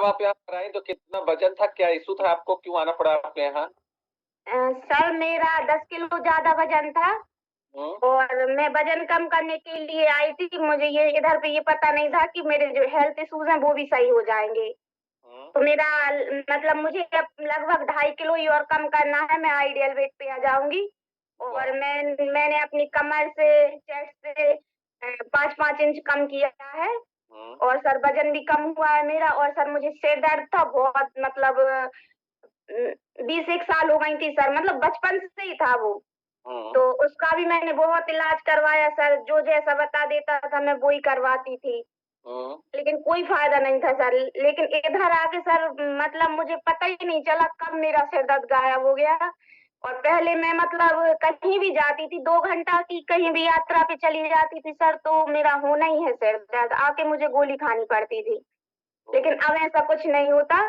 जब आप यहाँ पर आई तो कितना वजन था, क्या इशू था, आपको क्यों आना पड़ा आपके यहाँ? सर मेरा 10 किलो ज़्यादा वज़न था हुँ, और मैं वज़न कम करने के लिए आई थी कि मुझे ये इधर पे ये पता नहीं था कि मेरे जो हेल्थ इश्यूज़ हैं वो भी सही हो जाएँगे। हुँ, तो मेरा मतलब मुझे अब लगभग 2.5 किलो ही और कम करना है, मैं आइडियल वेट पे आ जाऊँगी। और वाह! मैंने अपनी कमर से, चेस्ट से 5-5 इंच कम किया है हुँ, और सर वज़न भी कम हुआ है मेरा और सर मुझे सिर दर्द था बहुत मतलब 20 एक साल हो गई थी सर, मतलब बचपन से ही था वो। हुँ, तो उसका भी मैंने बहुत इलाज करवाया सर, जो जैसा बता देता था मैं वो ही करवाती थी। हुँ, लेकिन कोई फ़ायदा नहीं था सर। लेकिन इधर आके सर मतलब मुझे पता ही नहीं चला कब मेरा सिर दर्द गायब हो गया। और पहले मैं मतलब कहीं भी जाती थी, 2 घंटा की कहीं भी यात्रा पे चली जाती थी सर, तो मेरा होना ही है सिर दर्द, आके मुझे गोली खानी पड़ती थी। ओह! लेकिन अब ऐसा कुछ नहीं होता।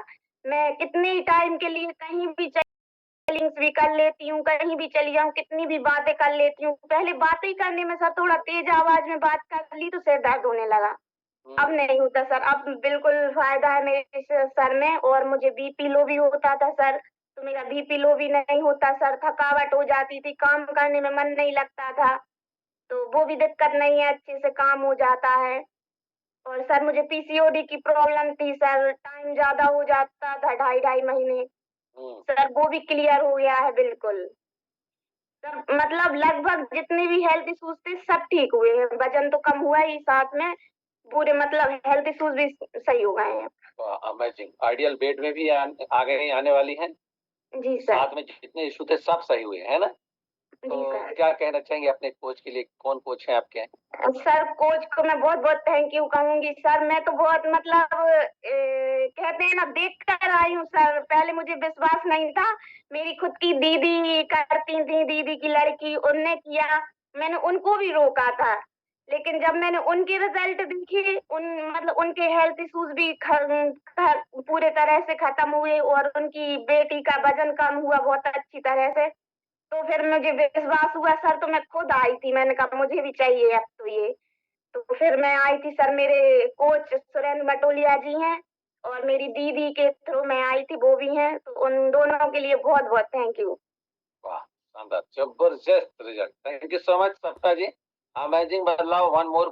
मैं कितने ही टाइम के लिए कहीं भी फीलिंग्स भी कर लेती हूँ, कहीं भी चली जाऊँ, कितनी भी बातें कर लेती हूँ। पहले बातें ही करने में सर थोड़ा तेज़ आवाज़ में बात कर ली तो सिर दर्द होने लगा। अब हुँ, नहीं होता सर, अब बिल्कुल फ़ायदा है मेरे इस सर में और मुझे बीपी लो भी होता था सर, तो मेरा बीपी लो भी नहीं होता सर, थकावट हो जाती थी, काम करने में मन नहीं लगता था, तो वो भी दिक्कत नहीं है, अच्छे से काम हो जाता है। और सर मुझे पीसीओडी की प्रॉब्लम थी सर, टाइम ज़्यादा हो जाता था, ढाई-ढाई महीने। हुँ, सर वो भी क्लियर हो गया है बिल्कुल। सब मतलब लगभग जितने भी हेल्थ इश्यूज़ थे सब ठीक हुए हैं। वज़न तो कम हुआ ही साथ में पूरे मतलब हेल्थ इश्यूज़ भी सही हो गए हैं। वाह! अमेज़िंग। आइडियल वेट में भी आ गई, आने वाली हैं। जी सर। साथ में जितने इश्यू थे सब सही हुए, है ना? जी तो सर। क्या कहना चाहेंगे अपने कोच के लिए? कौन कोच हैं आपके? सर कोच को मैं बहुत-बहुत थैंक यू कहूँगी सर, मैं तो बहुत मतलब कहते हैं ना देख कर आई हूँ सर, पहले मुझे विश्वास नहीं था। मेरी खुद की दीदी करती थी, दीदी की लड़की उनने किया, मैंने उनको भी रोका था। लेकिन जब मैंने उनके रिज़ल्ट देखे, उन मतलब उनके हेल्थ इश्यूज़ भी ख पूरे तरह से खत्म हुए और उनकी बेटी का वज़न कम हुआ बहुत अच्छी तरह से। तो फिर मुझे विश्वास हुआ सर तो मैं खुद आई थी, मैंने कहा मुझे भी चाहिए अब तो ये। तो फिर मैं आई थी सर मेरे कोच सुरेंद्र बटोलिया जी हैं और मेरी दीदी के थ्रू मैं आई थी वो भी हैं, तो उन दोनों के लिए बहुत-बहुत थैंक यू। वाह! शानदार, जबरदस्त result. Thank you so much सप्ता जी। अमेज़िंग बदलाव, वन मोर